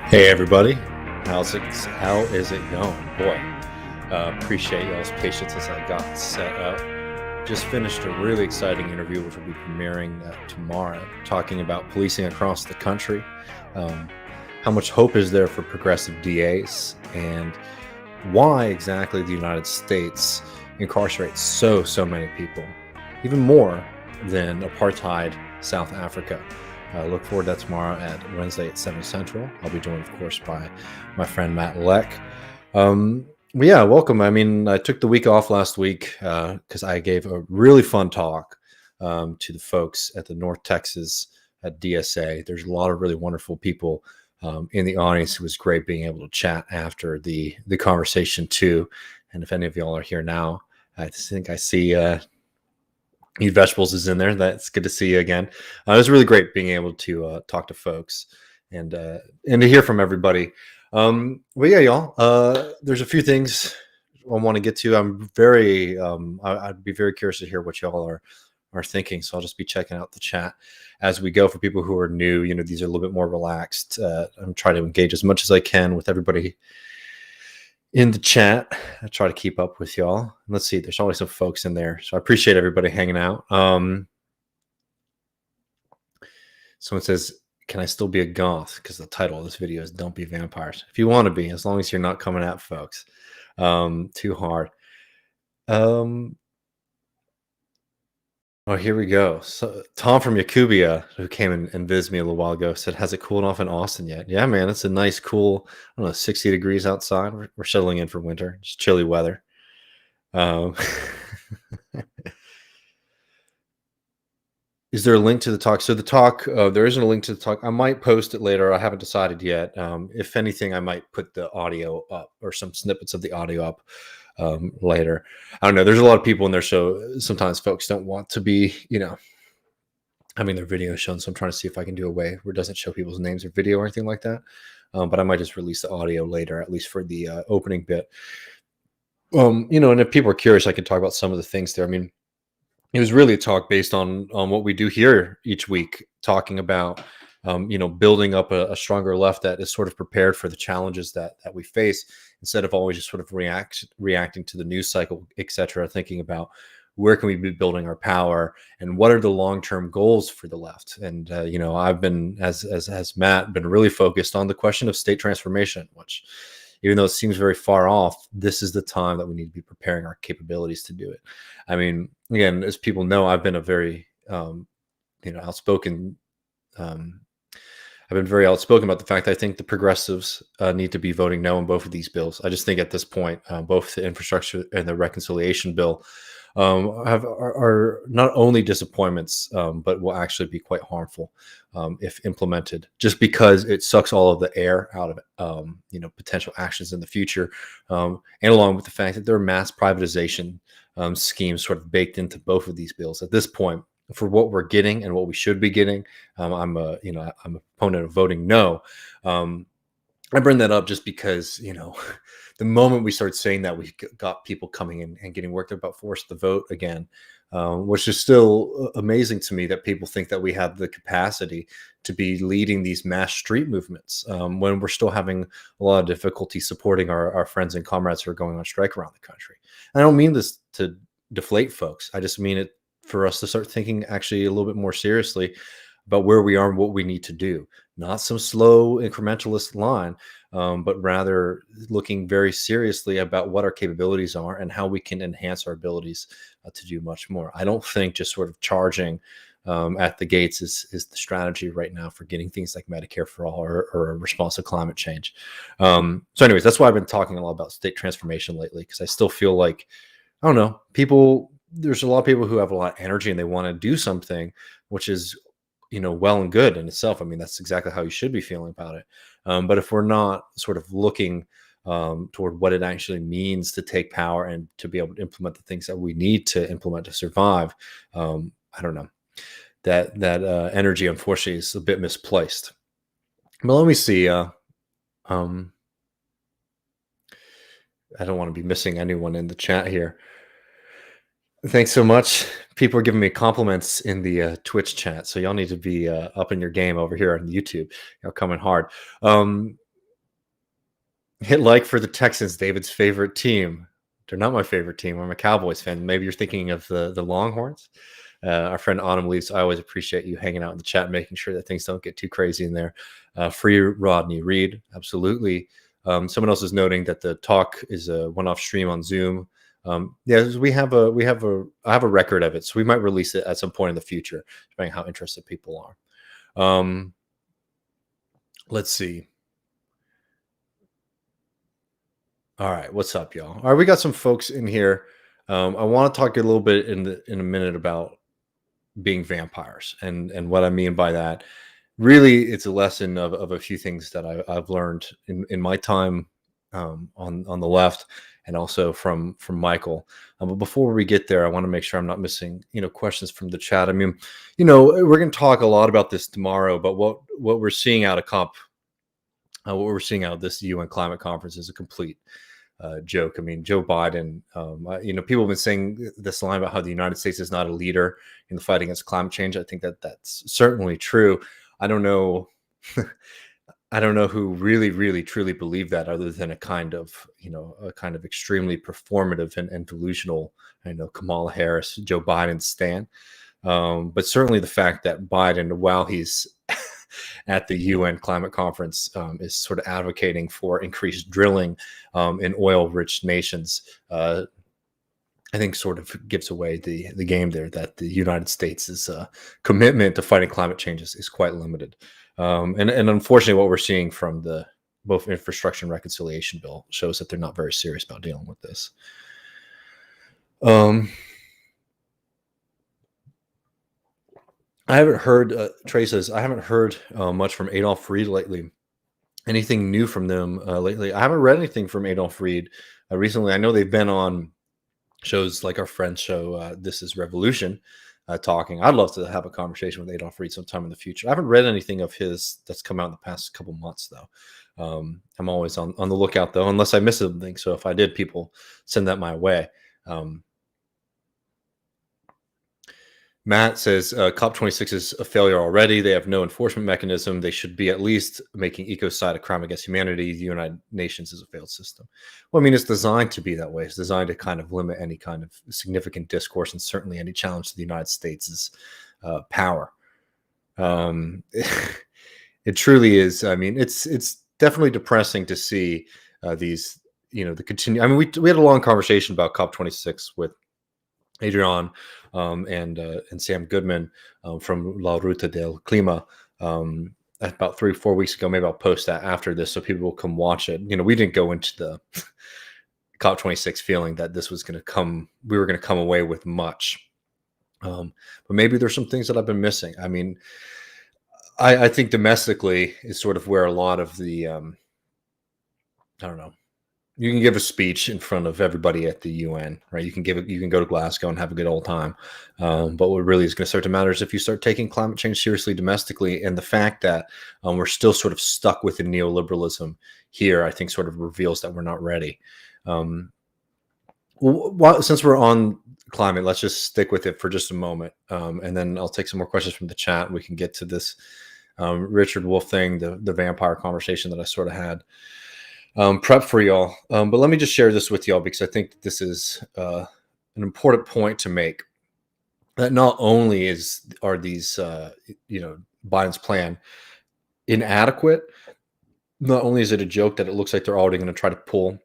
Hey everybody, how is it going? Boy, appreciate y'all's patience as I got set up. Just finished a really exciting interview which will be premiering tomorrow, talking about policing across the country. How much hope is there for progressive DAs, and why exactly the United States incarcerates so many people, even more than apartheid South Africa. Look forward to that tomorrow at Wednesday at 7 Central. I'll be joined, of course, by my friend Matt Leck. But yeah, welcome. I mean, I took the week off last week because I gave a really fun talk to the folks at the North Texas at DSA. There's a lot of really wonderful people in the audience. It was great being able to chat after the conversation too. And if any of y'all are here now, I think I see Eat Vegetables is in there. That's good to see you again. It was really great being able to talk to folks and to hear from everybody. Well, yeah, y'all. There's a few things I want to get to. I'm very. I'd be very curious to hear what y'all are thinking. So I'll just be checking out the chat as we go. For people who are new, these are a little bit more relaxed. I'm trying to engage as much as I can with everybody in the chat. I try to keep up with y'all. Let's see, there's always some folks in there, so I appreciate everybody hanging out. Someone says, can I still be a goth? Because the title of this video is Don't Be Vampires. If you want to be, as long as you're not coming at folks too hard. Oh, here we go. So Tom from Yakubia, who came and visited me a little while ago, said, has it cooled off in Austin yet? Yeah, man, it's a nice, cool, I don't know, 60 degrees outside. We're settling in for winter. It's chilly weather. Is there a link to the talk? So the talk, there isn't a link to the talk. I might post it later. I haven't decided yet. If anything, I might put the audio up or some snippets of the audio up later. I don't know. There's a lot of people in there, so sometimes folks don't want to be, having their video shown. So I'm trying to see if I can do a way where it doesn't show people's names or video or anything like that. But I might just release the audio later, at least for the opening bit. And if people are curious, I can talk about some of the things there. I mean, it was really a talk based on what we do here each week, talking about building up a stronger left that is sort of prepared for the challenges that we face, instead of always just sort of reacting to the news cycle, etc. Thinking about where can we be building our power and what are the long-term goals for the left. And I've been, as Matt, been really focused on the question of state transformation, which, even though it seems very far off, this is the time that we need to be preparing our capabilities to do it. I mean, again, as people know, I've been a very, outspoken. I've been very outspoken about the fact that I think the progressives need to be voting no on both of these bills. I just think at this point, both the infrastructure and the reconciliation bill are not only disappointments, but will actually be quite harmful if implemented, just because it sucks all of the air out of potential actions in the future, and along with the fact that there are mass privatization schemes sort of baked into both of these bills. At this point, for what we're getting and what we should be getting, I'm a proponent of voting no. I bring that up just because, the moment we start saying that, we got people coming in and getting worked up about forced to vote again, which is still amazing to me that people think that we have the capacity to be leading these mass street movements when we're still having a lot of difficulty supporting our friends and comrades who are going on strike around the country. And I don't mean this to deflate folks. I just mean it for us to start thinking actually a little bit more seriously about where we are and what we need to do. Not some slow incrementalist line, but rather looking very seriously about what our capabilities are and how we can enhance our abilities to do much more. I don't think just sort of charging at the gates is the strategy right now for getting things like Medicare for all or a response to climate change. So anyways, that's why I've been talking a lot about state transformation lately, because I still feel like, I don't know, there's a lot of people who have a lot of energy and they want to do something, which is well and good in itself. I mean, that's exactly how you should be feeling about it. But if we're not sort of looking toward what it actually means to take power and to be able to implement the things that we need to implement to survive, I don't know, that energy, unfortunately, is a bit misplaced. But let me see. I don't want to be missing anyone in the chat here. Thanks so much. People are giving me compliments in the Twitch chat, so y'all need to be up in your game over here on YouTube. Y'all coming hard. Hit like for the Texans, David's favorite team. They're not my favorite team. I'm a Cowboys fan. Maybe you're thinking of the Longhorns. Our friend Autumn Leaves, I always appreciate you hanging out in the chat, making sure that things don't get too crazy in there. Free Rodney Reed, absolutely. Someone else is noting that the talk is a one-off stream on Zoom. Yeah, I have a record of it, so we might release it at some point in the future, depending on how interested people are. Let's see. All right, what's up, y'all? All right, we got some folks in here. I want to talk a little bit in a minute about being vampires and what I mean by that. Really, it's a lesson of a few things that I've learned in my time on the left, and also from Michael. But before we get there, I want to make sure I'm not missing questions from the chat. I mean, we're going to talk a lot about this tomorrow, but what we're seeing out of what we're seeing out of this UN climate conference is a complete joke. I mean, Joe Biden, people have been saying this line about how the United States is not a leader in the fight against climate change. I think that that's certainly true. I don't know. I don't know who really, really, truly believe that, other than a kind of extremely performative and delusional, Kamala Harris, Joe Biden stan. But certainly the fact that Biden, while he's at the UN climate conference, is sort of advocating for increased drilling in oil-rich nations, I think sort of gives away the game there, that the United States' commitment to fighting climate change is quite limited. And unfortunately, what we're seeing from the both infrastructure and reconciliation bill shows that they're not very serious about dealing with this. I haven't heard, Trey says, I haven't heard much from Adolf Reed lately. Anything new from them lately? I haven't read anything from Adolf Reed recently. I know they've been on shows like our friend's show, This is Revolution, talking. I'd love to have a conversation with Adolf Reed sometime in the future. I haven't read anything of his that's come out in the past couple months, though. I'm always on the lookout, though, unless I miss something. So if I did, people send that my way. Matt says COP26 is a failure already. They have no enforcement mechanism. They should be at least making ecocide a crime against humanity. The United Nations is a failed system. Well, I mean, it's designed to be that way. It's designed to kind of limit any kind of significant discourse, and certainly any challenge to the United States' power. It truly is. I mean, it's definitely depressing to see these, the continue. I mean, we had a long conversation about COP26 with Adrian and Sam Goodman from La Ruta del Clima about 3-4 weeks ago. Maybe I'll post that after this so people will come watch it. We didn't go into the COP26 feeling that this was going to come, we were going to come away with much. But maybe there's some things that I've been missing. I mean, I think domestically is sort of where a lot of the, I don't know, you can give a speech in front of everybody at the UN, right? You can go to Glasgow and have a good old time. But what really is going to start to matter is if you start taking climate change seriously domestically, and the fact that we're still sort of stuck within neoliberalism here, I think sort of reveals that we're not ready. Since we're on climate, let's just stick with it for just a moment. And then I'll take some more questions from the chat. We can get to this Richard Wolff thing, the vampire conversation that I sort of had prep for y'all. But let me just share this with y'all, because I think this is an important point to make. That not only are these, Biden's plan inadequate, not only is it a joke that it looks like they're already going to try to pull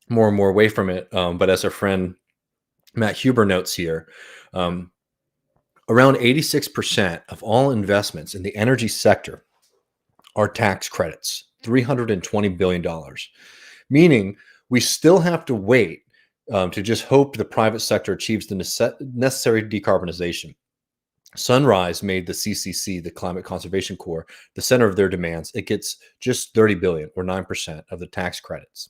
more and more away from it, but as our friend Matt Huber notes here, around 86% of all investments in the energy sector are tax credits, $320 billion, meaning we still have to wait to just hope the private sector achieves the necessary decarbonization. Sunrise made the CCC, the Climate Conservation Corps, the center of their demands. It gets just $30 billion, or 9% of the tax credits.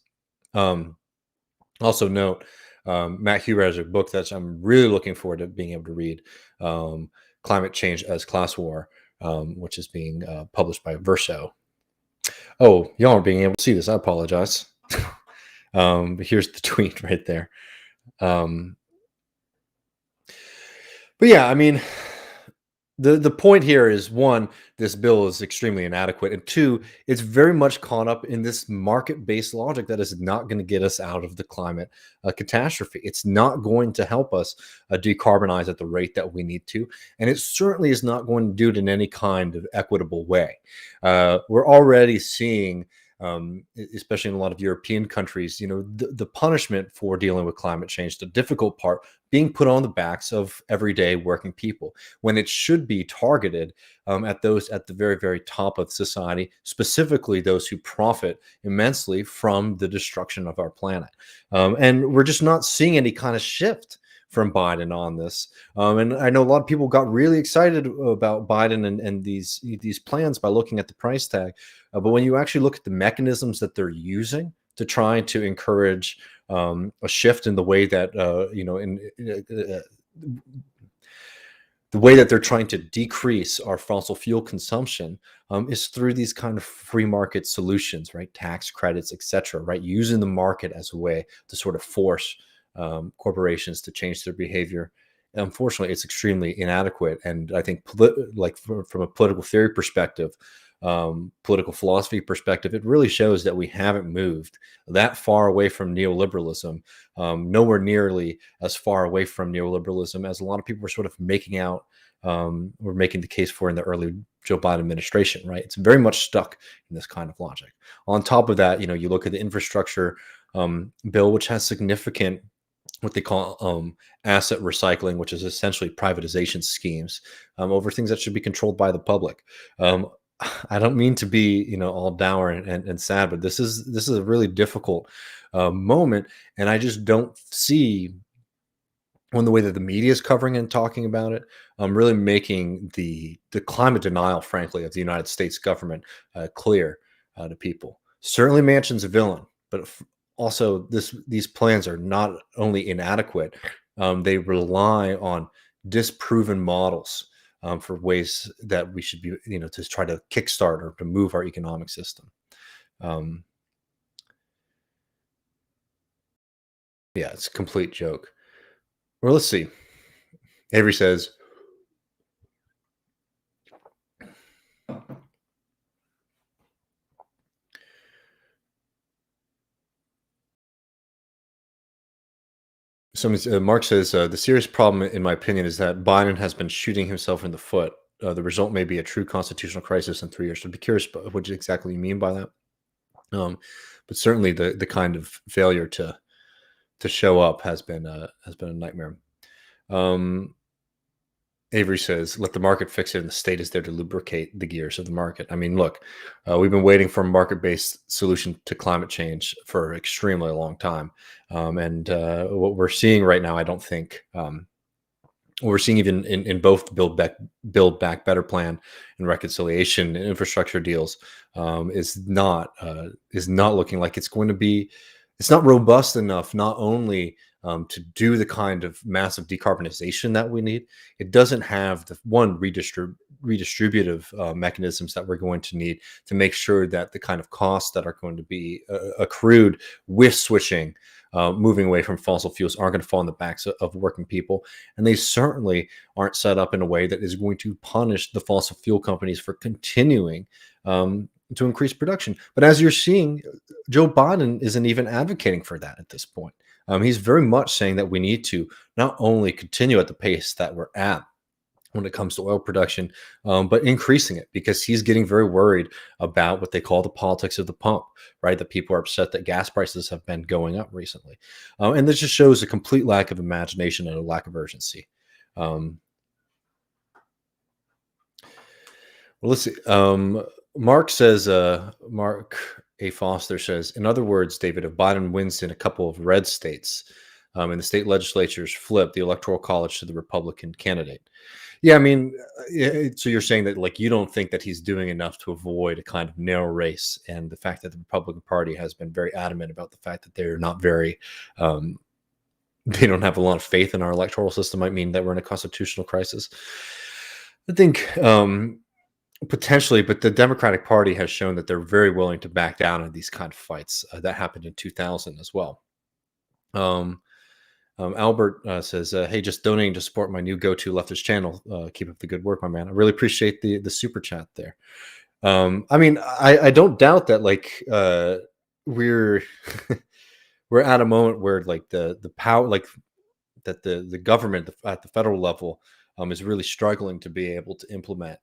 Also note, Matt Huber has a book that I'm really looking forward to being able to read, Climate Change as Class War, which is being published by Verso. Oh, y'all aren't being able to see this. I apologize. But here's the tweet right there. But yeah, I mean, The point here is, one, this bill is extremely inadequate, and two, it's very much caught up in this market-based logic that is not going to get us out of the climate catastrophe. It's not going to help us decarbonize at the rate that we need to, and it certainly is not going to do it in any kind of equitable way. We're already seeing, especially in a lot of European countries, the punishment for dealing with climate change, the difficult part, being put on the backs of everyday working people, when it should be targeted at those at the very, very top of society, specifically those who profit immensely from the destruction of our planet. And we're just not seeing any kind of shift from Biden on this. And I know a lot of people got really excited about Biden and these plans by looking at the price tag. But when you actually look at the mechanisms that they're using to try to encourage a shift in the way that the way that they're trying to decrease our fossil fuel consumption is through these kind of free market solutions, right? Tax credits, etc., right? Using the market as a way to sort of force corporations to change their behavior. Unfortunately, it's extremely inadequate, and I think, from a political theory perspective, political philosophy perspective, it really shows that we haven't moved that far away from neoliberalism, nowhere nearly as far away from neoliberalism as a lot of people were sort of making out, were making the case for in the early Joe Biden administration, right? It's very much stuck in this kind of logic. On top of that, you look at the infrastructure bill, which has significant what they call asset recycling, which is essentially privatization schemes over things that should be controlled by the public. I don't mean to be, all dour and sad, but this is a really difficult moment, and I just don't see, on the way that the media is covering and talking about it, really making the climate denial, frankly, of the United States government clear to people. Certainly, Manchin's a villain, but also these plans are not only inadequate, they rely on disproven models for ways that we should be, to try to kickstart or to move our economic system. Um, yeah, it's a complete joke. Or let's see. Avery says, Mark says, the serious problem, in my opinion, is that Biden has been shooting himself in the foot. The result may be a true constitutional crisis in 3 years. So I'd be curious about what exactly you mean by that. But certainly the kind of failure to show up has been a nightmare. Avery says, let the market fix it, and the state is there to lubricate the gears of the market. I mean, look, we've been waiting for a market-based solution to climate change for an extremely long time. And what we're seeing right now, I don't think, what we're seeing even in both the Build Back Better plan and reconciliation and infrastructure deals is not looking like it's going to be, it's not robust enough, not only to do the kind of massive decarbonization that we need. It doesn't have the redistributive mechanisms that we're going to need to make sure that the kind of costs that are going to be accrued with switching, moving away from fossil fuels, aren't going to fall on the backs of working people. And they certainly aren't set up in a way that is going to punish the fossil fuel companies for continuing to increase production. But as you're seeing, Joe Biden isn't even advocating for that at this point. He's very much saying that we need to not only continue at the pace that we're at when it comes to oil production, but increasing it, because he's getting very worried about what they call the politics of the pump, right? That people are upset that gas prices have been going up recently. And this just shows a complete lack of imagination and a lack of urgency. Well, let's see. Mark says, Mark A. Foster says, in other words, David, if Biden wins in a couple of red states and the state legislatures flip, the electoral college to the Republican candidate. Yeah, I mean, so you're saying that, like, you don't think that he's doing enough to avoid a kind of narrow race, and the fact that the Republican Party has been very adamant about the fact that they're not very, they don't have a lot of faith in our electoral system might mean that we're in a constitutional crisis. I think potentially, but the Democratic Party has shown that they're very willing to back down in these kind of fights. That happened in 2000 as well. Albert says, "Hey, just donating to support my new go-to leftist channel. Keep up the good work, my man. I really appreciate the super chat there." I mean, I don't doubt that like we're we're at a moment where like the power like that the government at the federal level is really struggling to be able to implement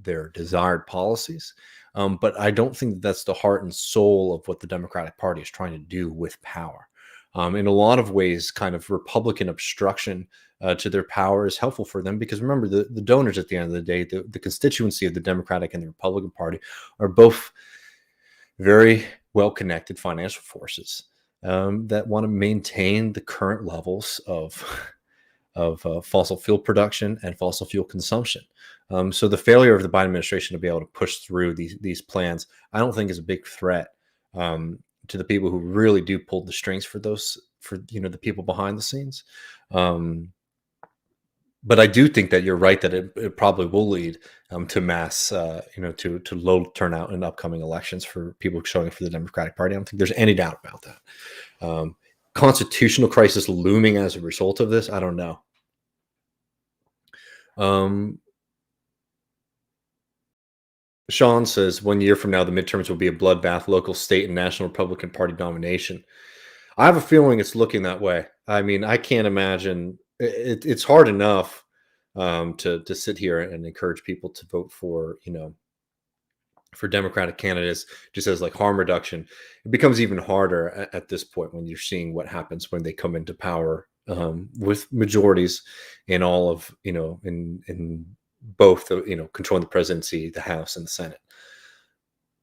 their desired policies. But I don't think that that's the heart and soul of what the Democratic Party is trying to do with power. In a lot of ways, kind of Republican obstruction to their power is helpful for them because remember, the donors at the end of the day, the constituency of the Democratic and the Republican Party are both very well connected financial forces that want to maintain the current levels of fossil fuel production and fossil fuel consumption. So the failure of the Biden administration to be able to push through these plans, I don't think is a big threat to the people who really do pull the strings for those for the people behind the scenes. But I do think that you're right that it probably will lead to mass, to low turnout in upcoming elections for people showing up for the Democratic Party. I don't think there's any doubt about that. Constitutional crisis looming as a result of this, I don't know. Sean says 1 year from now, the midterms will be a bloodbath, local, state, and national Republican Party domination. I have a feeling it's looking that way. I mean, I can't imagine. It's hard enough to sit here and encourage people to vote for for Democratic candidates just as like harm reduction. It becomes even harder at this point when you're seeing what happens when they come into power with majorities in all of in both controlling the presidency, the House, and the Senate.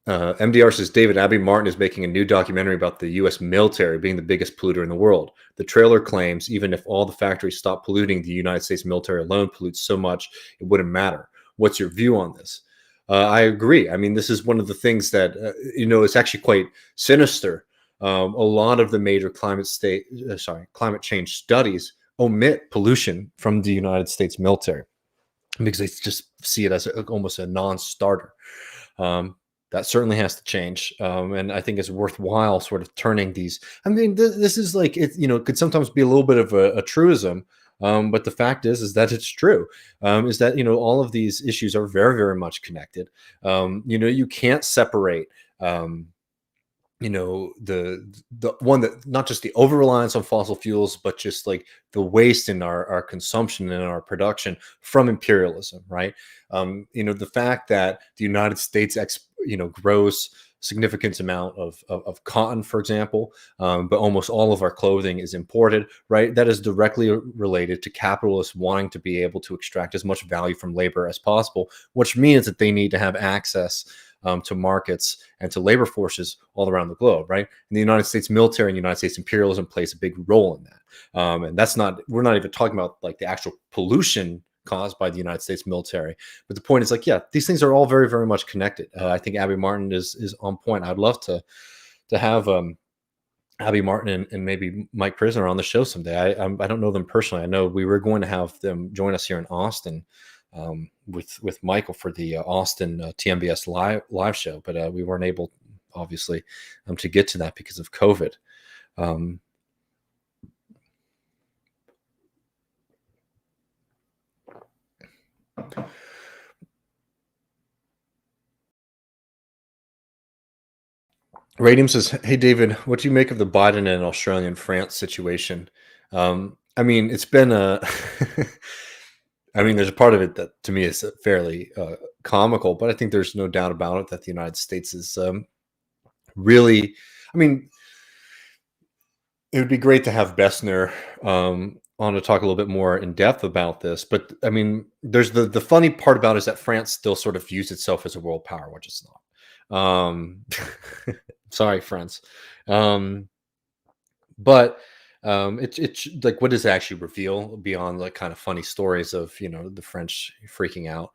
MDR says David Abby Martin is making a new documentary about the U.S. military being the biggest polluter in the world. The trailer claims even if all the factories stop polluting, the United States military alone pollutes so much it wouldn't matter. What's your view on this? I agree. I mean, this is one of the things that it's actually quite sinister. A lot of the major climate change studies omit pollution from the United States military because they just see it as almost a non-starter. That certainly has to change, and I think it's worthwhile sort of turning these. I mean, this is like it. Could sometimes be a little bit of a truism, but the fact is that it's true. Is that all of these issues are very, very much connected. You can't separate. The one that not just the over reliance on fossil fuels, but just like the waste in our consumption and our production from imperialism, right? The fact that the United States grows significant amount of cotton, for example, but almost all of our clothing is imported, right? That is directly related to capitalists wanting to be able to extract as much value from labor as possible, which means that they need to have access to markets and to labor forces all around the globe, right? And the United States military and United States imperialism plays a big role in that. And we're not even talking about like the actual pollution caused by the United States military. But the point is like, yeah, these things are all very, very much connected. I think Abby Martin is on point. I'd love to have Abby Martin and maybe Mike Prisoner on the show someday. I don't know them personally. I know we were going to have them join us here in Austin with Michael for the Austin TMBS live show, but we weren't able, obviously, to get to that because of COVID. Radium says, "Hey David, what do you make of the Biden and Australian France situation?" I mean, it's been a I mean, there's a part of it that to me is fairly comical, but I think there's no doubt about it that the United States is really. I mean, it would be great to have Bessner on to talk a little bit more in depth about this. But I mean, there's the funny part about it is that France still sort of views itself as a world power, which it's not. Sorry, France. But it's like, what does it actually reveal beyond like kind of funny stories of the French freaking out?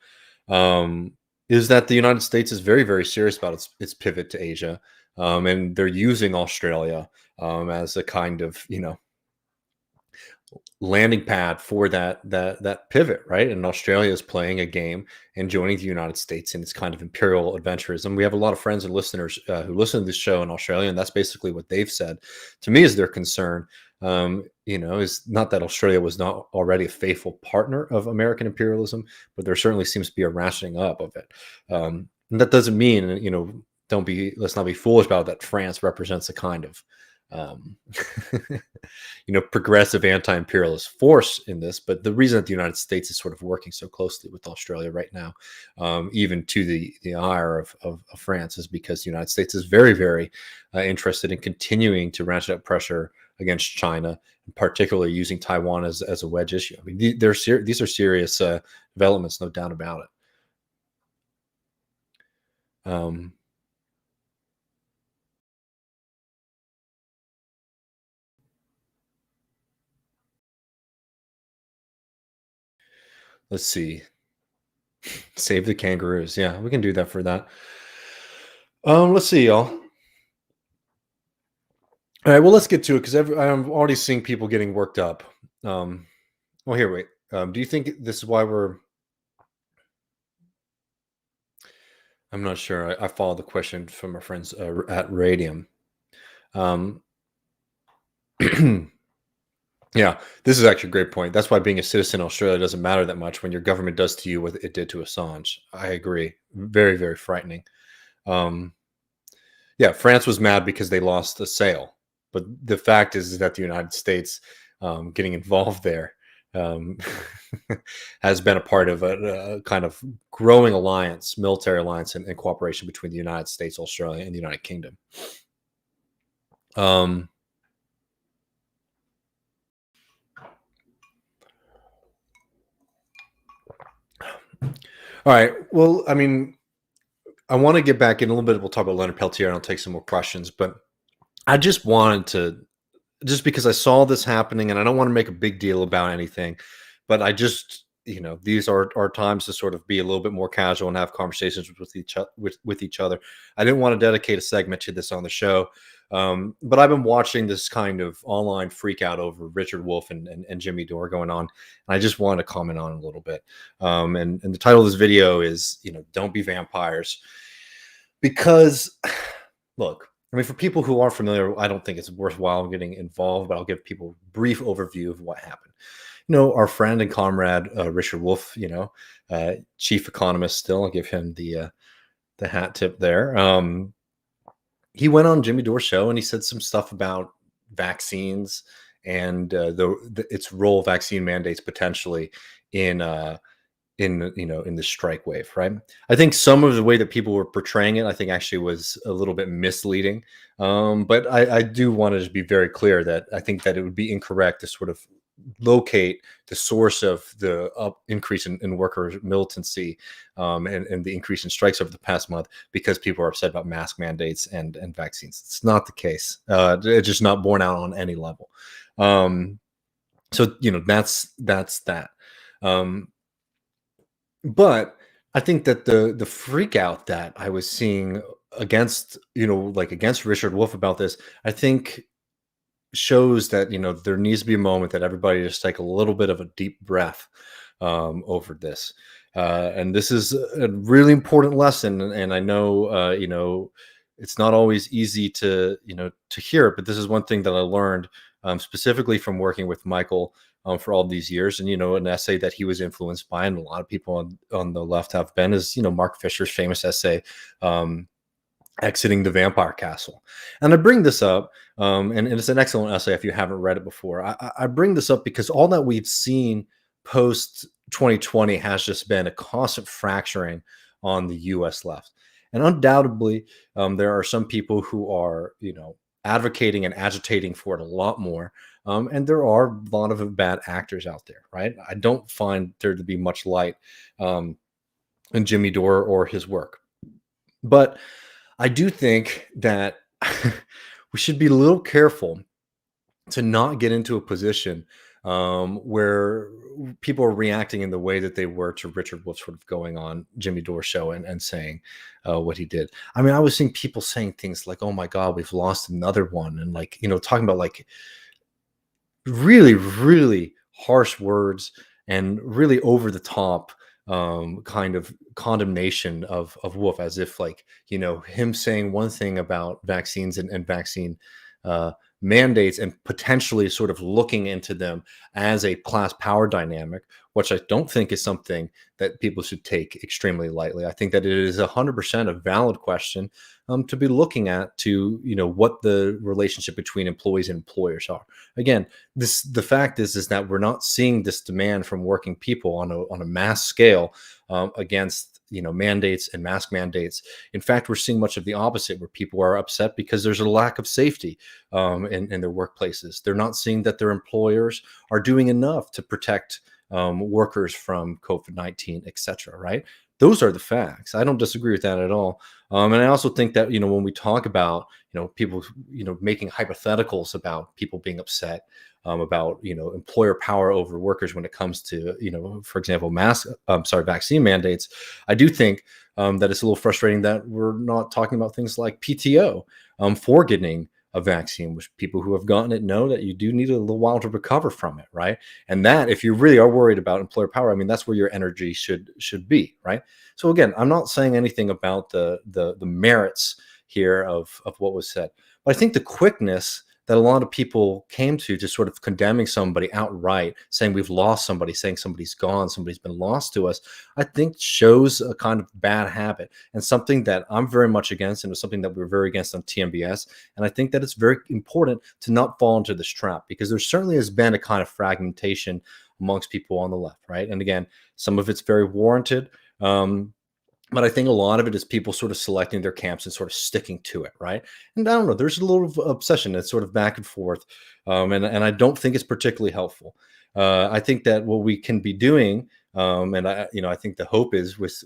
Is that the United States is very, very serious about its pivot to Asia, and they're using Australia as a kind of landing pad for that pivot, right? And Australia is playing a game and joining the United States in its kind of imperial adventurism. We have a lot of friends and listeners who listen to this show in Australia, and that's basically what they've said to me is their concern is not that Australia was not already a faithful partner of American imperialism, but there certainly seems to be a rationing up of it. And that doesn't mean, let's not be foolish about it, that France represents a kind of, um, progressive anti-imperialist force in this. But the reason that the United States is sort of working so closely with Australia right now, even to the ire of France, is because the United States is very, very interested in continuing to ratchet up pressure against China, particularly using Taiwan as a wedge issue. I mean, these are serious developments, no doubt about it. Let's see. Save the kangaroos. Yeah, we can do that for that. Let's see, y'all. All right, well, let's get to it because I'm already seeing people getting worked up. Um, well, here, wait. Do you think this is why we're? I'm not sure. I followed the question from our friends at Radium. Um, yeah, this is actually a great point. That's why being a citizen in Australia doesn't matter that much when your government does to you what it did to Assange. I agree. Very, very frightening. Um, Yeah, France was mad because they lost a sale, but the fact is that the United States getting involved there um, has been a part of a kind of growing alliance, military alliance, and cooperation between the United States, Australia, and the United Kingdom. Um, all right. Well, I mean, I want to get back in a little bit. We'll talk about Leonard Peltier, and I'll take some more questions. But I just wanted to just because I saw this happening, and I don't want to make a big deal about anything, but I just, these are times to sort of be a little bit more casual and have conversations with each other. I didn't want to dedicate a segment to this on the show, but I've been watching this kind of online freak out over Richard Wolff and Jimmy Dore going on, and I just wanted to comment on it a little bit. And the title of this video is, "Don't Be Vampires," because look, I mean, for people who aren't familiar, I don't think it's worthwhile getting involved, but I'll give people a brief overview of what happened. Our friend and comrade Richard Wolff, chief economist still. I'll give him the hat tip there. He went on Jimmy Dore's show and he said some stuff about vaccines and its role, vaccine mandates potentially in in the strike wave, right? I think some of the way that people were portraying it, I think actually was a little bit misleading. But I do want to just be very clear that I think that it would be incorrect to sort of locate the source of the increase in worker militancy and the increase in strikes over the past month because people are upset about mask mandates and vaccines. It's not the case. It's just not borne out on any level. So that's that. Um, but I think that the freak out that I was seeing against, against Richard Wolff about this, I think shows that, there needs to be a moment that everybody just take a little bit of a deep breath over this. And this is a really important lesson. And I know, it's not always easy to hear it, but this is one thing that I learned specifically from working with Michael for all these years. And, an essay that he was influenced by, and a lot of people on the left have been, is, Mark Fisher's famous essay, Exiting the Vampire Castle. And I bring this up, and it's an excellent essay if you haven't read it before. I bring this up because all that we've seen post 2020 has just been a constant fracturing on the US left. And undoubtedly, there are some people who are, advocating and agitating for it a lot more. And there are a lot of bad actors out there, right? I don't find there to be much light in Jimmy Dore or his work. But I do think that we should be a little careful to not get into a position where people are reacting in the way that they were to Richard Wolff sort of going on Jimmy Dore's show and saying what he did. I mean, I was seeing people saying things like, "Oh my God, we've lost another one," and talking about really, really harsh words and really over the top kind of condemnation of Wolf, as if him saying one thing about vaccines and vaccine mandates and potentially sort of looking into them as a class power dynamic, which I don't think is something that people should take extremely lightly. I think that it is 100% a valid question to be looking at, to what the relationship between employees and employers are. Again, the fact is that we're not seeing this demand from working people on a mass scale against mandates and mask mandates. In fact, we're seeing much of the opposite, where people are upset because there's a lack of safety in their workplaces. They're not seeing that their employers are doing enough to protect workers from COVID-19, etc. Right? Those are the facts. I don't disagree with that at all. And I also think that when we talk about people making hypotheticals about people being upset about employer power over workers when it comes to for example vaccine mandates, I do think that it's a little frustrating that we're not talking about things like PTO for getting a vaccine, which people who have gotten it know that you do need a little while to recover from it, right? And that, if you really are worried about employer power, I mean, that's where your energy should be, right? So again, I'm not saying anything about the merits here of what was said, but I think the quickness that a lot of people came to sort of condemning somebody outright, saying we've lost somebody, saying somebody's gone, somebody's been lost to us, I think shows a kind of bad habit, and something that I'm very much against, and it's something that we're very against on TMBS. And I think that it's very important to not fall into this trap, because there certainly has been a kind of fragmentation amongst people on the left, right? And again, some of it's very warranted. But I think a lot of it is people sort of selecting their camps and sort of sticking to it, right? And I don't know, there's a little of obsession that's sort of back and forth, and I don't think it's particularly helpful. I think that what we can be doing, and I think the hope is with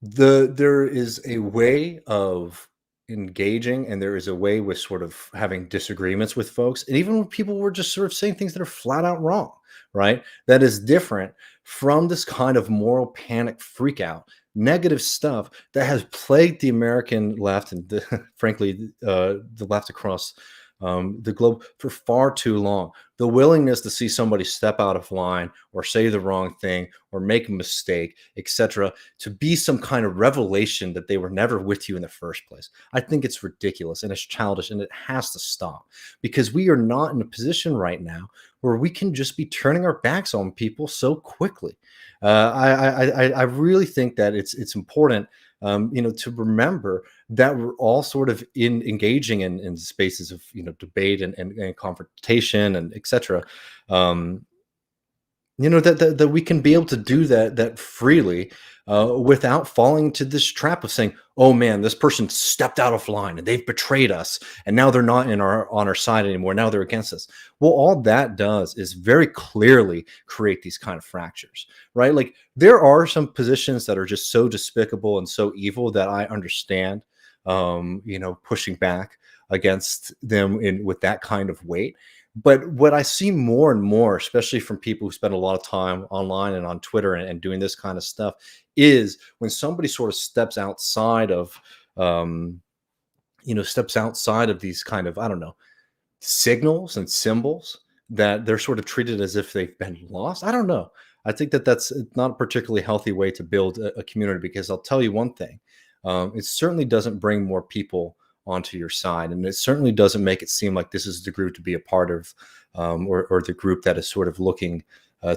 there is a way of engaging, and there is a way with sort of having disagreements with folks, and even when people were just sort of saying things that are flat out wrong, right? That is different from this kind of moral panic freak out, negative stuff that has plagued the American left and frankly the left across the globe for far too long. The willingness to see somebody step out of line or say the wrong thing or make a mistake, etc., to be some kind of revelation that they were never with you in the first place. I think it's ridiculous and it's childish, and it has to stop, because we are not in a position right now where we can just be turning our backs on people so quickly. I really think that it's important, to remember that we're all sort of engaging in spaces of debate and confrontation and etc. That we can be able to do that freely, without falling into this trap of saying, oh man, this person stepped out of line and they've betrayed us, and now they're not on our side anymore, now they're against us. Well, all that does is very clearly create these kind of fractures, right? Like, there are some positions that are just so despicable and so evil that I understand pushing back against them with that kind of weight. But what I see more and more, especially from people who spend a lot of time online and on Twitter and doing this kind of stuff, is when somebody sort of steps outside of, these kind of, I don't know, signals and symbols, that they're sort of treated as if they've been lost. I don't know. I think that that's not a particularly healthy way to build a community, because I'll tell you one thing. It certainly doesn't bring more people onto your side, and it certainly doesn't make it seem like this is the group to be a part of, or the group that is sort of looking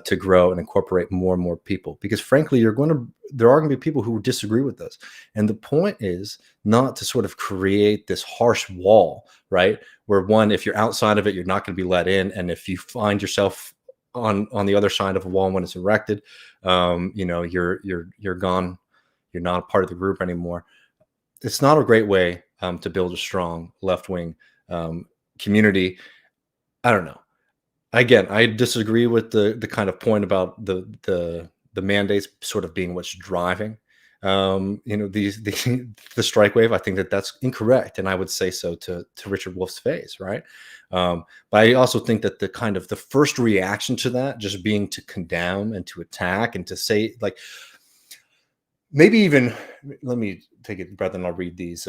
to grow and incorporate more and more people. Because frankly, there are going to be people who disagree with us, and the point is not to sort of create this harsh wall, right? Where if you're outside of it, you're not going to be let in, and if you find yourself on the other side of a wall when it's erected, you're gone. You're not a part of the group anymore. It's not a great way to build a strong left-wing community. I don't know. Again, I disagree with the kind of point about the mandates sort of being what's driving the strike wave. I think that that's incorrect, and I would say so to Richard Wolff's face, right? But I also think that the first reaction to that just being to condemn and to attack and to say, like, maybe even, let me take a breath and I'll read these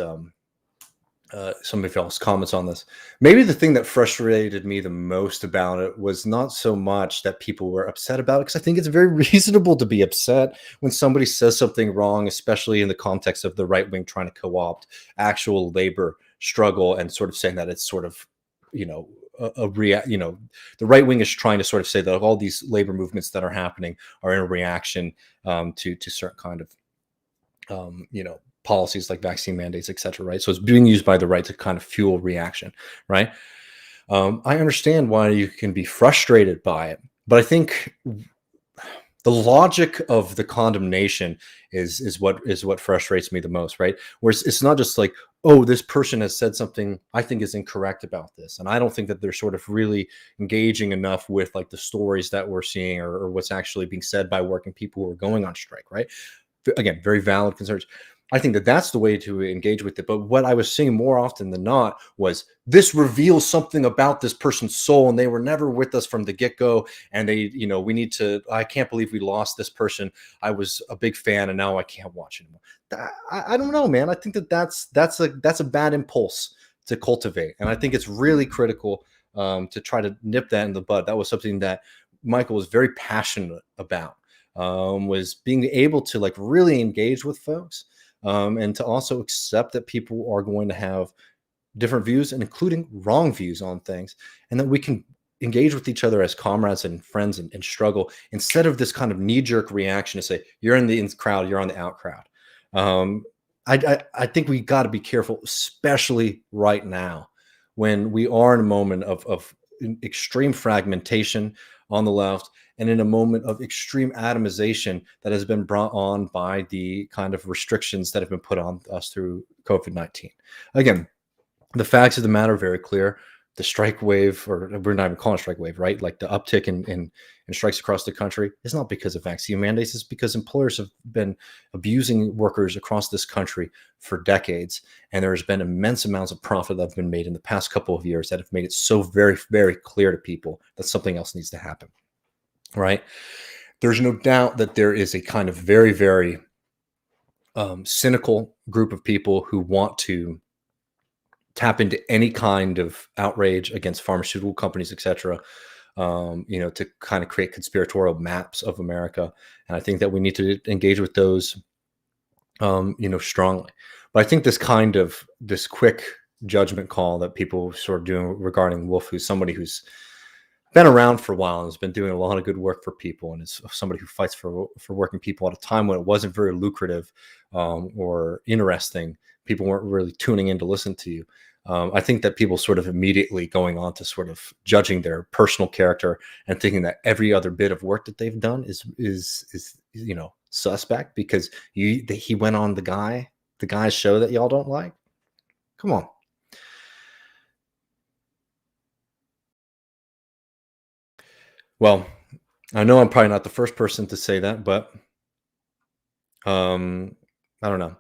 Somebody else comments on this. Maybe the thing that frustrated me the most about it was not so much that people were upset about it, because I think it's very reasonable to be upset when somebody says something wrong, especially in the context of the right wing trying to co-opt actual labor struggle and sort of saying that it's sort of, you know, the right wing is trying to sort of say that all these labor movements that are happening are in a reaction to certain kind of policies like vaccine mandates, et cetera, right? So it's being used by the right to kind of fuel reaction, right? I understand why you can be frustrated by it, but I think the logic of the condemnation is what frustrates me the most, right? Whereas it's not just like, oh, this person has said something I think is incorrect about this, and I don't think that they're sort of really engaging enough with like the stories that we're seeing, or what's actually being said by working people who are going on strike, right? Again, very valid concerns. I think that that's the way to engage with it. But what I was seeing more often than not was, this reveals something about this person's soul, and they were never with us from the get-go. And we need to. I can't believe we lost this person. I was a big fan, and now I can't watch anymore. I don't know, man. I think that's a bad impulse to cultivate, and I think it's really critical to try to nip that in the bud. That was something that Michael was very passionate about. Was being able to like really engage with folks, and to also accept that people are going to have different views, and including wrong views on things, and that we can engage with each other as comrades and friends, and struggle, instead of this kind of knee-jerk reaction to say, you're in the in crowd, you're on the out crowd. um, I think we got to be careful, especially right now when we are in a moment of extreme fragmentation on the left, and in a moment of extreme atomization that has been brought on by the kind of restrictions that have been put on us through COVID-19. Again, the facts of the matter are very clear. The strike wave, or we're not even calling it strike wave, right? Like the uptick in strikes across the country is not because of vaccine mandates. It's because employers have been abusing workers across this country for decades. And there's been immense amounts of profit that have been made in the past couple of years that have made it so very, very clear to people that something else needs to happen, right? There's no doubt that there is a kind of very, very cynical group of people who want to tap into any kind of outrage against pharmaceutical companies, etc., to kind of create conspiratorial maps of America. And I think that we need to engage with those, strongly. But I think this quick judgment call that people sort of doing regarding Wolf, who's somebody who's been around for a while and has been doing a lot of good work for people, and is somebody who fights for working people at a time when it wasn't very lucrative or interesting. People weren't really tuning in to listen to you. I think that people sort of immediately going on to sort of judging their personal character and thinking that every other bit of work that they've done is suspect, because he went on the guy's show that y'all don't like. Come on. Well, I know I'm probably not the first person to say that, but I don't know.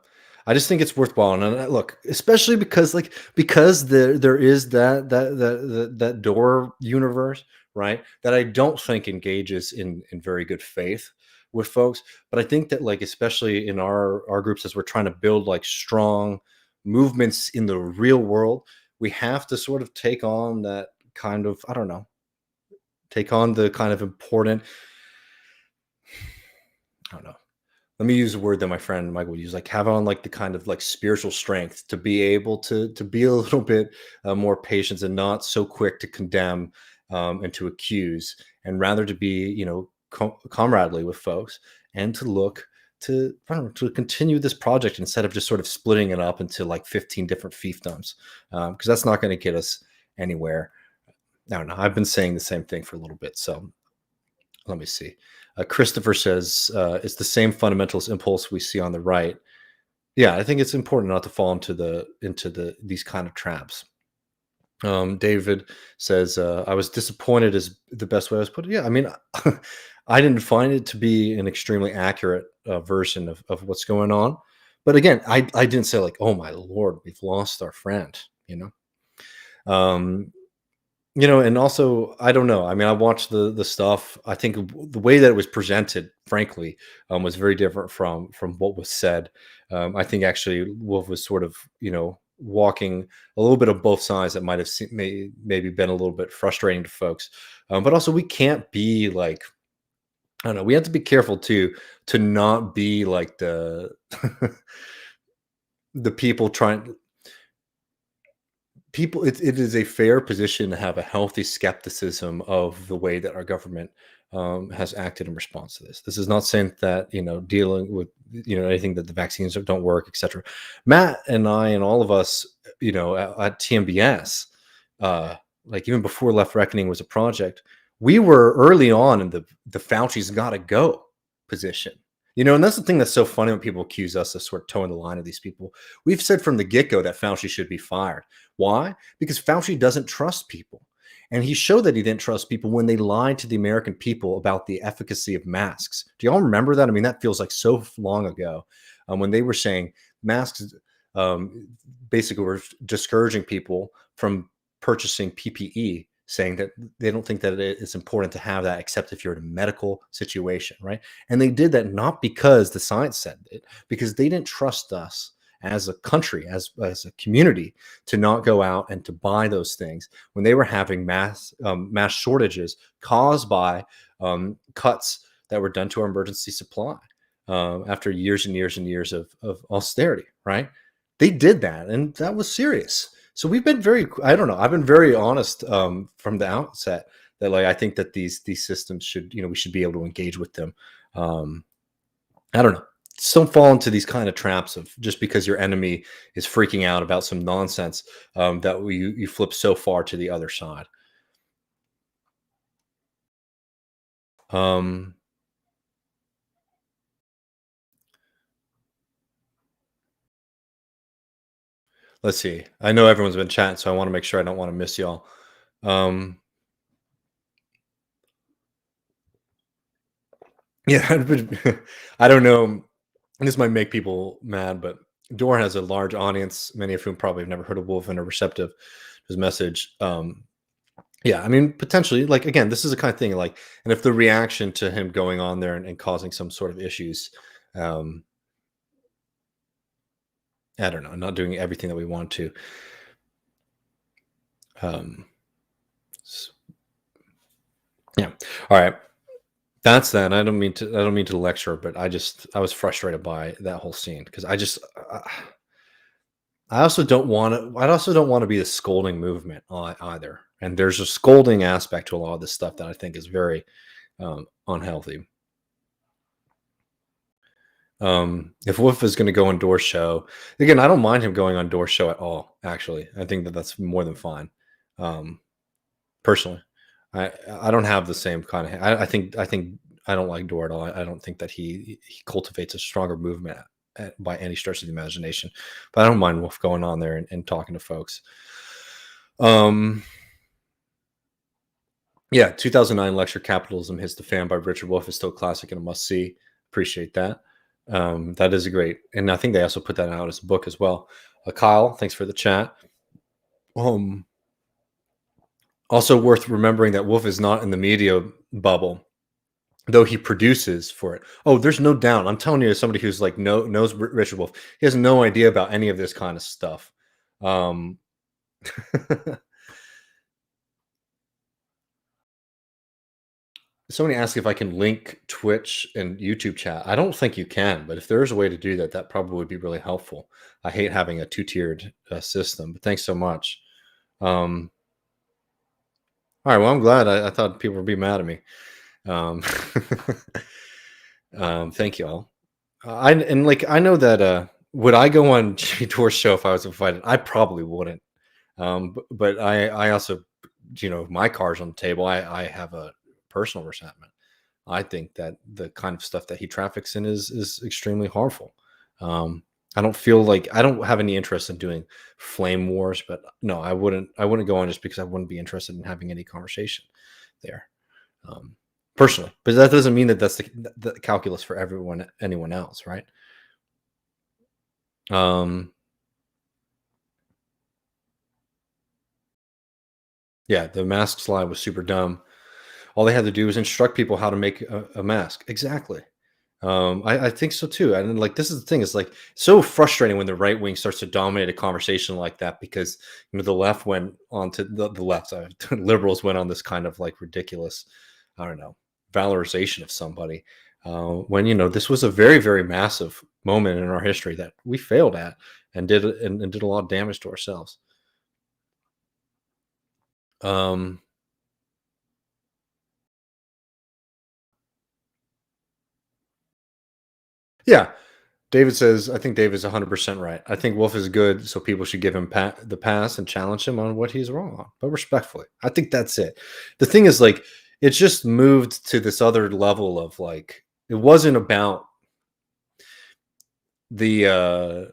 I just think it's worthwhile, and look, especially because there is that door universe, right? That I don't think engages in very good faith with folks, but I think that, like, especially in our groups, as we're trying to build like strong movements in the real world, we have to sort of take on that kind of, I don't know, take on the kind of important, I don't know, let me use a word that my friend Michael would use, like have on like the kind of like spiritual strength to be able to be a little bit more patient, and not so quick to condemn and to accuse, and rather to be comradely with folks, and to look to, I don't know, to continue this project instead of just sort of splitting it up into like 15 different fiefdoms, because that's not going to get us anywhere. I don't know. I've been saying the same thing for a little bit, so let me see. Christopher says it's the same fundamentalist impulse we see on the right. Yeah, I think it's important not to fall into these kind of traps. David says I was disappointed is the best way I was put it. Yeah, I mean, I didn't find it to be an extremely accurate version of what's going on. But again, I didn't say like, oh my Lord, we've lost our friend. And also, I don't know. I mean, I watched the stuff. I think the way that it was presented, frankly, was very different from what was said. I think actually Wolf was sort of, walking a little bit of both sides that might have maybe been a little bit frustrating to folks. But also, we can't be like, I don't know. We have to be careful too to not be like the people trying people. It is a fair position to have a healthy skepticism of the way that our government has acted in response to this. This is not saying that, dealing with, anything, that the vaccines don't work, etc. Matt and I and all of us, at TMBS, like even before Left Reckoning was a project, we were early on in the Fauci's got to go position. And that's the thing that's so funny when people accuse us of sort of towing the line of these people. We've said from the get-go that Fauci should be fired. Why? Because Fauci doesn't trust people. And he showed that he didn't trust people when they lied to the American people about the efficacy of masks. Do y'all remember that? I mean, that feels like so long ago, when they were saying masks basically were discouraging people from purchasing PPE, saying that they don't think that it's important to have that except if you're in a medical situation, right? And they did that not because the science said it, because they didn't trust us as a country, as a community, to not go out and to buy those things when they were having mass shortages caused by cuts that were done to our emergency supply after years and years and years of austerity, right? They did that, and that was serious. So we've been I don't know, I've been very honest from the outset that, like, I think that these systems should, we should be able to engage with them. I don't know. Just don't fall into these kind of traps of just because your enemy is freaking out about some nonsense that you flip so far to the other side. Um, let's see. I know everyone's been chatting, so I want to make sure I don't want to miss y'all. Um, yeah, I don't know. This might make people mad, but Dor has a large audience, many of whom probably have never heard of Wolf and are receptive to his message. Yeah, I mean, potentially, like, again, this is the kind of thing, like, and if the reaction to him going on there and causing some sort of issues, um, I don't know, not doing everything that we want to. Um, yeah. All right. That's that. I don't mean to lecture, but I was frustrated by that whole scene because I also don't want to. I also don't want to be the scolding movement either. And there's a scolding aspect to a lot of this stuff that I think is very unhealthy. If Wolf is going to go on Door's show again, I don't mind him going on Door's show at all. Actually, I think that that's more than fine. Um, Personally, I don't have the same kind of. I think I don't like Door at all. I don't think that he cultivates a stronger movement by any stretch of the imagination. But I don't mind Wolf going on there and talking to folks. Yeah, 2009 lecture "Capitalism Hits the Fan" by Richard Wolff is still a classic and a must see. Appreciate that. That is a great, and I think they also put that out as a book as well. Kyle, thanks for the chat. Um, Also worth remembering that Wolf is not in the media bubble, though he produces for it. Oh, there's no doubt. I'm telling you, as somebody who's like knows Richard Wolf, he has no idea about any of this kind of stuff. Um, Somebody asked if I can link Twitch and YouTube chat. I don't think you can, but if there's a way to do that, that probably would be really helpful. I hate having a two-tiered system, but thanks so much. All right, well, I'm glad. I thought people would be mad at me. Um, thank you all. I know that would I go on Jimmy Dore's show if I was invited? I probably wouldn't. But I also, my cards on the table. I have a personal resentment. I think that the kind of stuff that he traffics in is extremely harmful. I don't feel like I don't have any interest in doing flame wars, but no, I wouldn't go on just because I wouldn't be interested in having any conversation there. Personally, but that doesn't mean that that's the calculus for anyone else, right? Yeah, the mask slide was super dumb. All they had to do was instruct people how to make a mask. Exactly. I think so too. And like this is the thing, it's like so frustrating when the right wing starts to dominate a conversation like that because the left went on to the left, liberals went on this kind of like ridiculous, I don't know, valorization of somebody. When this was a very, very massive moment in our history that we failed at and and did a lot of damage to ourselves. Um, yeah, David says, I think David's 100% right. I think Wolf is good, so people should give him the pass and challenge him on what he's wrong on, but respectfully. I think that's it. The thing is, like, it's just moved to this other level of like, it wasn't about the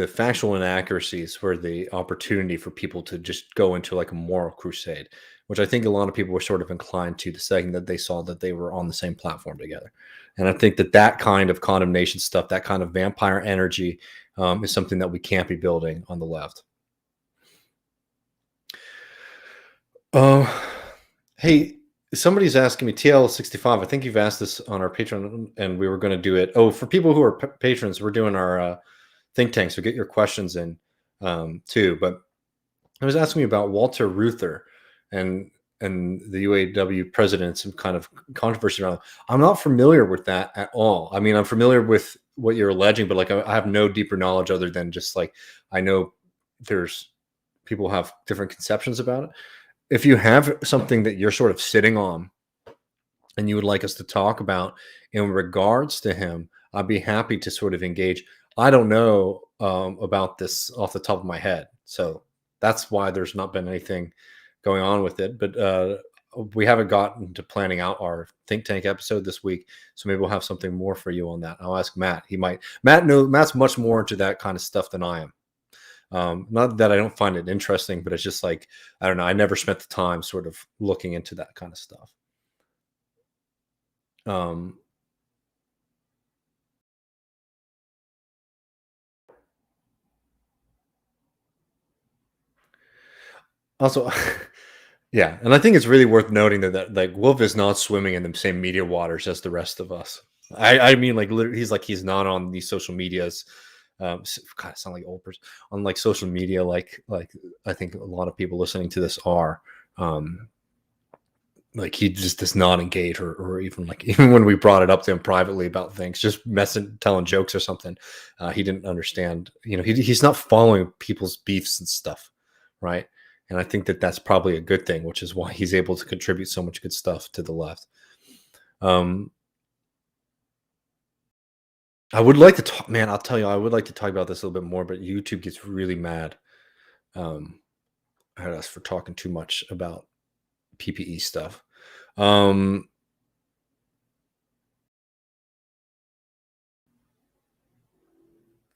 factual inaccuracies were the opportunity for people to just go into like a moral crusade, which I think a lot of people were sort of inclined to the second that they saw that they were on the same platform together. And I think that that kind of condemnation stuff, that kind of vampire energy, is something that we can't be building on the left. Uh, hey, somebody's asking me TL65. I think you've asked this on our Patreon, and we were going to do it. Oh, for people who are patrons, we're doing our think tank. So get your questions in too. But I was asking me about Walter Reuther and the UAW president, some kind of controversy around. I'm not familiar with that at all. I mean, I'm familiar with what you're alleging, but like I have no deeper knowledge other than just like I know there's people have different conceptions about it. If you have something that you're sort of sitting on and you would like us to talk about in regards to him, I'd be happy to sort of engage. I don't know about this off the top of my head, so that's why there's not been anything going on with it. But we haven't gotten to planning out our think tank episode this week, so maybe we'll have something more for you on that. I'll ask Matt. He might. Matt's much more into that kind of stuff than I am. Not that I don't find it interesting, but it's just like I don't know. I never spent the time sort of looking into that kind of stuff. Um, Also, yeah, and I think it's really worth noting that like Wolf is not swimming in the same media waters as the rest of us. I mean, like literally, he's not on these social medias. God, I sound like old person on like social media. Like I think a lot of people listening to this are. Like he just does not engage or even like even when we brought it up to him privately about things, just messing, telling jokes or something, he didn't understand. He's not following people's beefs and stuff, right? And I think that that's probably a good thing, which is why he's able to contribute so much good stuff to the left. Um, I would like to talk, man. I'll tell you, I would like to talk about this a little bit more, but YouTube gets really mad um, at us for talking too much about PPE stuff. Um,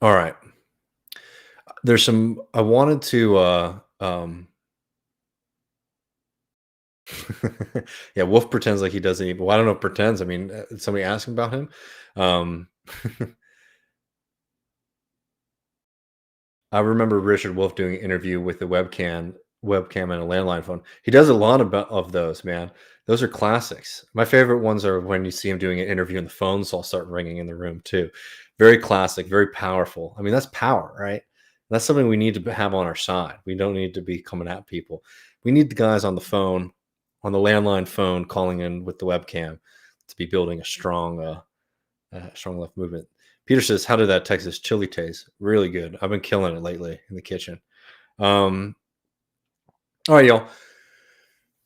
all right. There's some I wanted to yeah, Wolf pretends like he doesn't even well, I don't know if pretends. I mean, somebody asked him about him. Um I remember Richard Wolf doing an interview with the webcam and a landline phone. He does a lot of those, man. Those are classics. My favorite ones are when you see him doing an interview and the phones all start ringing in the room too. Very classic, very powerful. I mean, that's power, right? That's something we need to have on our side. We don't need to be coming at people. We need the guys on the phone, on the landline phone, calling in with the webcam to be building a strong left movement. Peter says, "How did that Texas chili taste? Really good. I've been killing it lately in the kitchen." Um, all right, y'all.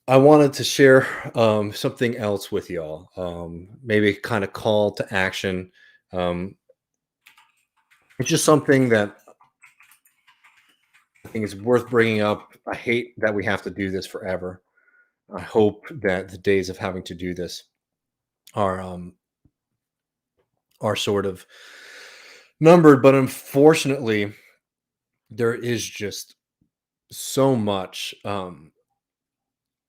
I wanted to share something else with y'all. Maybe kind of call to action. Um, it's just something that I think is worth bringing up. I hate that we have to do this forever. I hope that the days of having to do this are sort of numbered, but unfortunately, there is just so much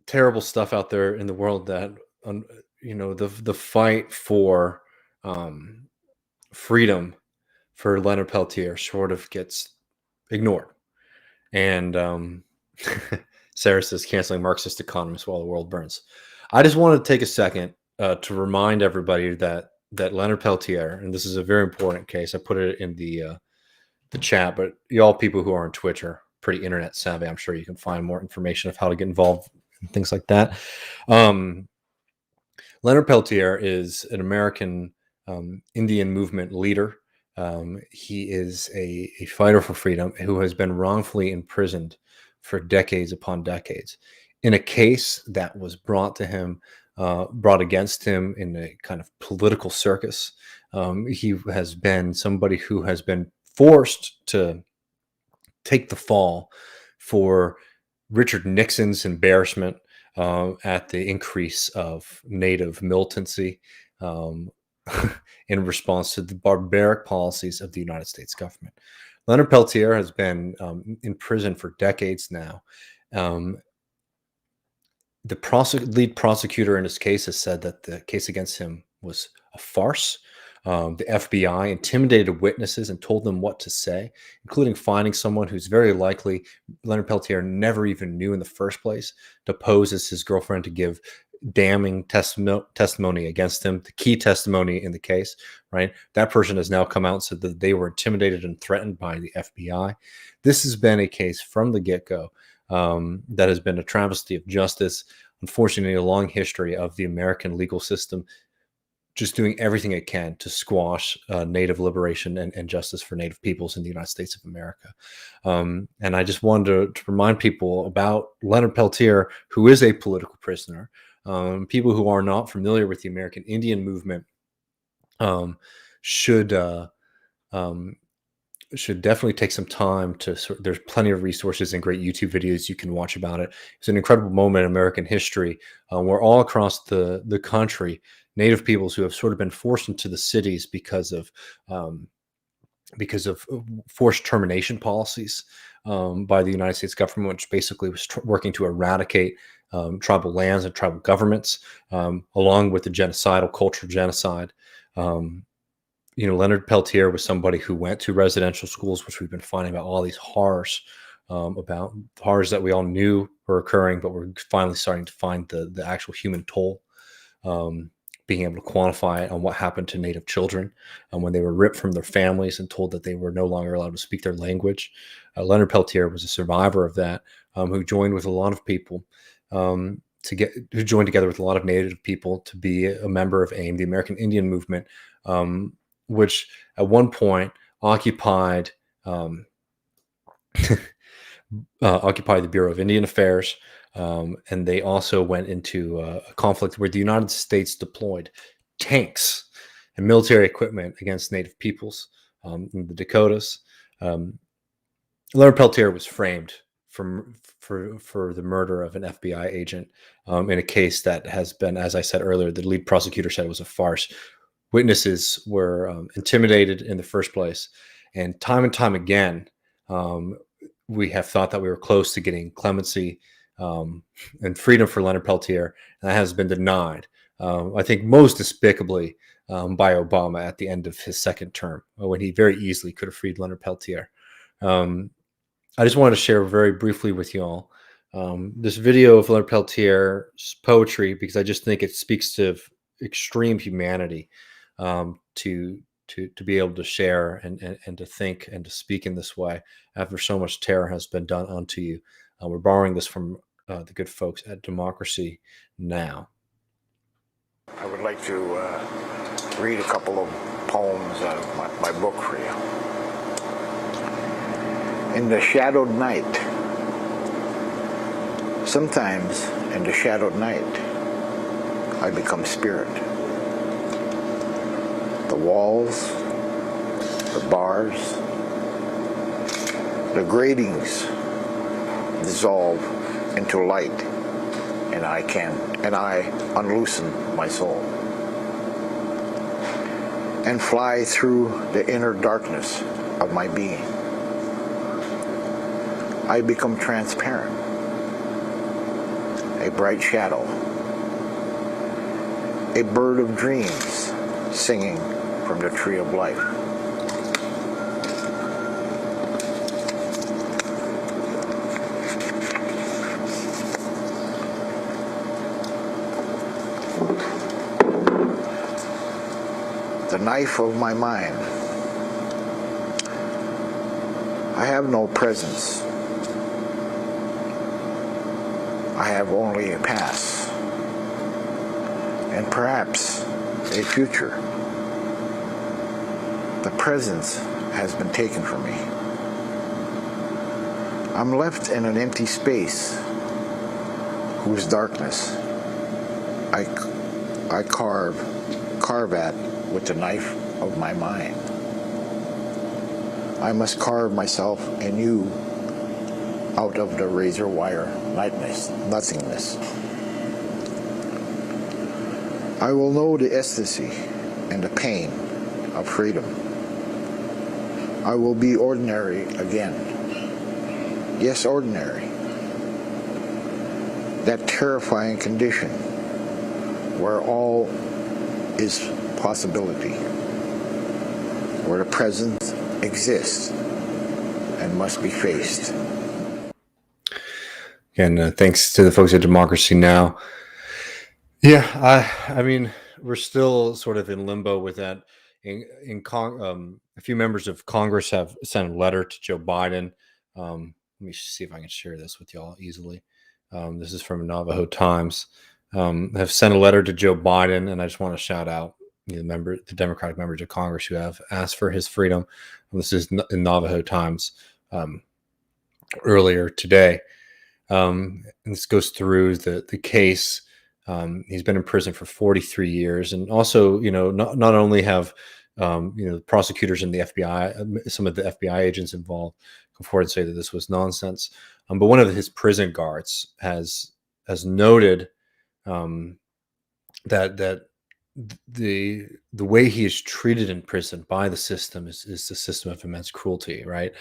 terrible stuff out there in the world that um, the fight for um, freedom for Leonard Peltier sort of gets ignored. And Sarah says canceling Marxist economists while the world burns. I just want to take a second to remind everybody that that Leonard Peltier, and this is a very important case. I put it in the chat, but y'all people who are on Twitch are pretty internet savvy. I'm sure you can find more information of how to get involved and things like that. Leonard Peltier is an American Indian movement leader. He is a fighter for freedom who has been wrongfully imprisoned for decades upon decades in a case that was brought against him in a kind of political circus. He has been somebody who has been forced to take the fall for Richard Nixon's embarrassment at the increase of Native militancy in response to the barbaric policies of the United States government. Leonard Peltier has been in prison for decades now. The lead prosecutor in his case has said that the case against him was a farce. The FBI intimidated witnesses and told them what to say, including finding someone who's very likely Leonard Peltier never even knew in the first place to pose as his girlfriend to give damning testimony against him, the key testimony in the case, right? That person has now come out and said that they were intimidated and threatened by the FBI. This has been a case from the get-go that has been a travesty of justice. Unfortunately, a long history of the American legal system just doing everything it can to squash Native liberation and justice for Native peoples in the United States of America. And I just wanted to remind people about Leonard Peltier, who is a political prisoner. People who are not familiar with the American Indian movement should definitely take some time to. There's plenty of resources and great YouTube videos you can watch about it. It's an incredible moment in American history where all across the country, Native peoples who have sort of been forced into the cities because of forced termination policies by the United States government, which basically was working to eradicate tribal lands and tribal governments, along with the genocidal cultural genocide. Leonard Peltier was somebody who went to residential schools, which we've been finding about all these horrors, about horrors that we all knew were occurring, but we're finally starting to find the actual human toll, being able to quantify it on what happened to Native children when they were ripped from their families and told that they were no longer allowed to speak their language. Leonard Peltier was a survivor of that, who joined with a lot of people who joined together with a lot of Native people to be a member of AIM, the American Indian Movement, which at one point occupied the Bureau of Indian Affairs. And they also went into a conflict where the United States deployed tanks and military equipment against Native peoples in the Dakotas. Leonard Peltier was framed for the murder of an FBI agent in a case that has been, as I said earlier, the lead prosecutor said it was a farce. Witnesses were intimidated in the first place, and time again, we have thought that we were close to getting clemency and freedom for Leonard Peltier, and that has been denied. I think most despicably by Obama at the end of his second term, when he very easily could have freed Leonard Peltier. I just wanted to share very briefly with you all this video of Leonard Peltier's poetry, because I just think it speaks to extreme humanity to be able to share and to think and to speak in this way after so much terror has been done unto you. We're borrowing this from the good folks at Democracy Now! I would like to read a couple of poems out of my book for you. In the shadowed night. Sometimes in the shadowed night, I become spirit. The walls, the bars, the gratings dissolve into light, and I unloosen my soul and fly through the inner darkness of my being. I become transparent, a bright shadow, a bird of dreams singing from the tree of life. The knife of my mind. I have no presence. I have only a past, and perhaps a future. The present has been taken from me. I'm left in an empty space whose darkness I carve at with the knife of my mind. I must carve myself and you out of the razor wire nothingness. I will know the ecstasy and the pain of freedom. I will be ordinary again. Yes, ordinary. That terrifying condition where all is possibility, where the present exists and must be faced. And thanks to the folks at Democracy Now! Yeah, I mean, we're still sort of in limbo with that. A few members of Congress have sent a letter to Joe Biden. Let me see if I can share this with y'all easily. This is from Navajo Times. Have sent a letter to Joe Biden, and I just want to shout out the Democratic members of Congress who have asked for his freedom. And this is in Navajo Times earlier today. And this goes through the case. He's been in prison for 43 years, and also, not only have the prosecutors and the FBI, some of the FBI agents involved, come forward and say that this was nonsense. But one of his prison guards has noted that the way he is treated in prison by the system is the system of immense cruelty, right?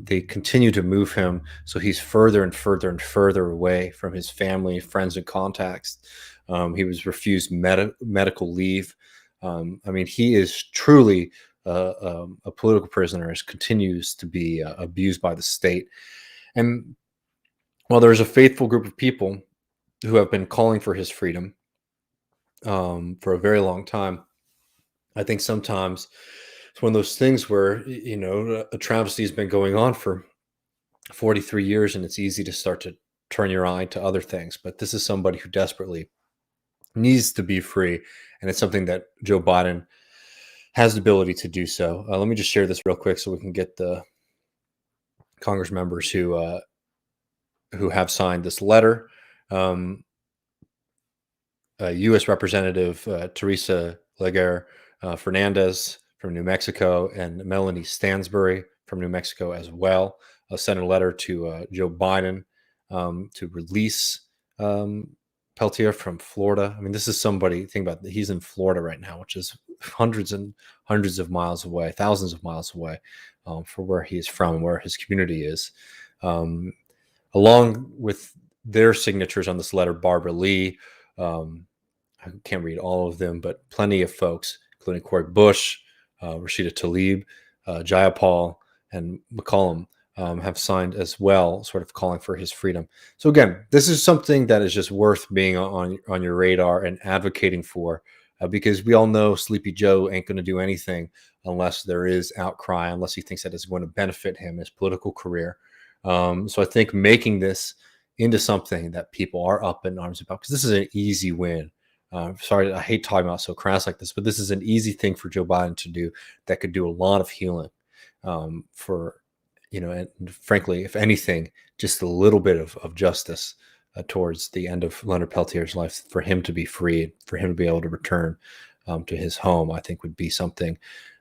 They continue to move him so he's further and further and further away from his family, friends, and contacts. He was refused medical leave. I mean, he is truly a political prisoner, as continues to be abused by the state. And while there's a faithful group of people who have been calling for his freedom for a very long time, I think sometimes it's one of those things where, a travesty has been going on for 43 years, and it's easy to start to turn your eye to other things. But this is somebody who desperately needs to be free, and it's something that Joe Biden has the ability to do so. Let me just share this real quick so we can get the Congress members who have signed this letter. U.S. Representative Teresa Leger Fernandez from New Mexico and Melanie Stansbury from New Mexico as well sent a letter to Joe Biden to release Peltier from Florida. I mean, this is somebody, think about it, he's in Florida right now, which is hundreds and hundreds of miles away, thousands of miles away for where he is from, where his community is. Along with their signatures on this letter, Barbara Lee, I can't read all of them, but plenty of folks, including Cori Bush, Rashida Tlaib, Jayapal, and McCollum have signed as well, sort of calling for his freedom. So again, this is something that is just worth being on your radar and advocating for, because we all know Sleepy Joe ain't going to do anything unless there is outcry, unless he thinks that it's going to benefit him, his political career. So I think making this into something that people are up in arms about, because this is an easy win. Sorry, I hate talking about so crass like this, but this is an easy thing for Joe Biden to do that could do a lot of healing for, and frankly, if anything, just a little bit of justice towards the end of Leonard Peltier's life, for him to be free, for him to be able to return to his home, I think would be something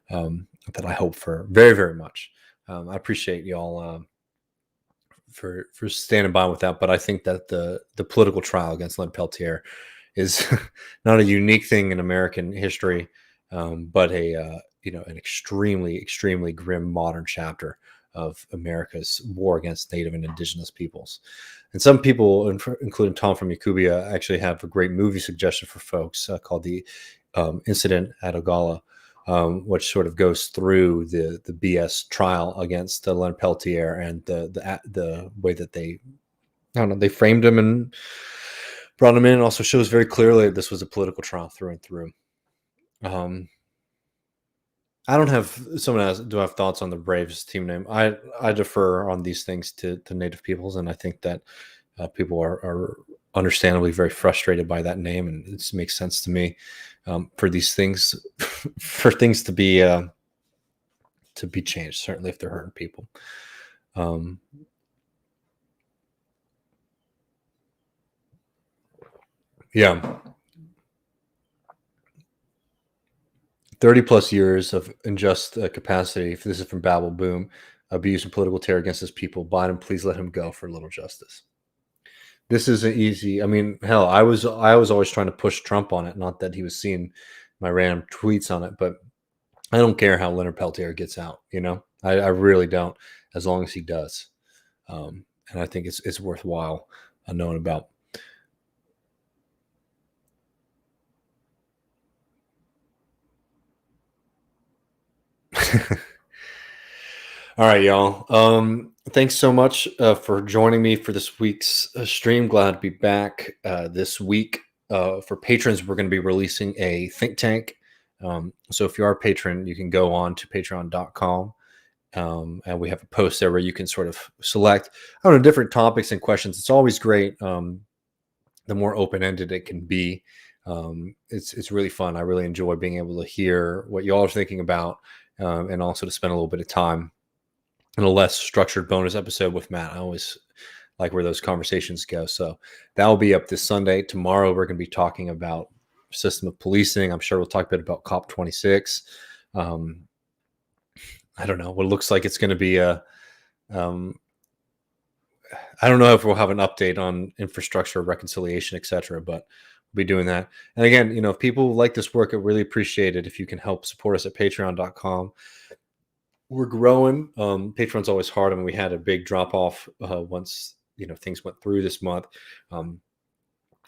that I hope for very, very much. I appreciate y'all for standing by with that, but I think that the political trial against Leonard Peltier is not a unique thing in American history, but an extremely, extremely grim modern chapter of America's war against Native and Indigenous peoples. And some people, including Tom from Yakubia, actually have a great movie suggestion for folks called The Incident at Ogalla, which sort of goes through the BS trial against Leonard Peltier and the way that they framed him and brought him in. It also shows very clearly that this was a political trial through and through. I don't have someone else. Do have thoughts on the Braves team name? I defer on these things to Native peoples, and I think that people are understandably very frustrated by that name, and it makes sense to me for these things for things to be changed. Certainly, if they're hurting people. Yeah. 30 plus years of unjust capacity. If this is from Babel Boom, abuse and political terror against his people. Biden, please let him go for a little justice. This isn't easy. I mean, hell, I was always trying to push Trump on it. Not that he was seeing my random tweets on it, but I don't care how Leonard Peltier gets out. I really don't, as long as he does. And I think it's worthwhile knowing about. All right, y'all. Thanks so much for joining me for this week's stream. Glad to be back this week. For patrons, we're going to be releasing a think tank. So if you are a patron, you can go on to patreon.com. And we have a post there where you can sort of select, different topics and questions. It's always great. The more open-ended it can be. It's really fun. I really enjoy being able to hear what y'all are thinking about, and also to spend a little bit of time in a less structured bonus episode with Matt. I always like where those conversations go. So that will be up this Sunday. Tomorrow, we're going to be talking about system of policing. I'm sure we'll talk a bit about COP26. I don't know. What it looks like it's going to be I don't know if we'll have an update on infrastructure, reconciliation, etc., but we'll be doing that. And again, if people like this work, I really appreciate it if you can help support us at patreon.com. We're growing. Patreon's always hard. I mean, we had a big drop off once things went through this month.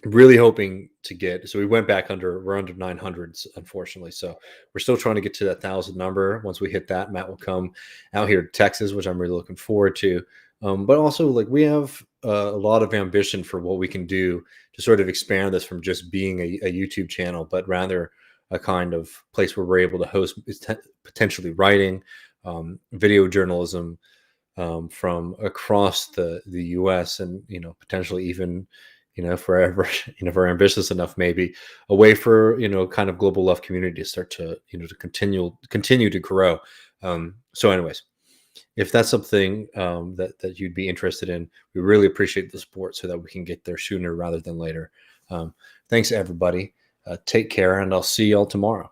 Really hoping to get. So we went back we're under 900s, unfortunately. So we're still trying to get to that 1,000 number. Once we hit that, Matt will come out here to Texas, which I'm really looking forward to. But also, we have a lot of ambition for what we can do to sort of expand this from just being a YouTube channel, but rather a kind of place where we're able to host potentially writing, video journalism from across the U.S. and potentially even forever if we're ambitious enough, maybe a way for kind of global left community to start to to continue to grow. So anyways, if that's something that you'd be interested in, we really appreciate the support so that we can get there sooner rather than later. Thanks everybody. Take care, and I'll see y'all tomorrow.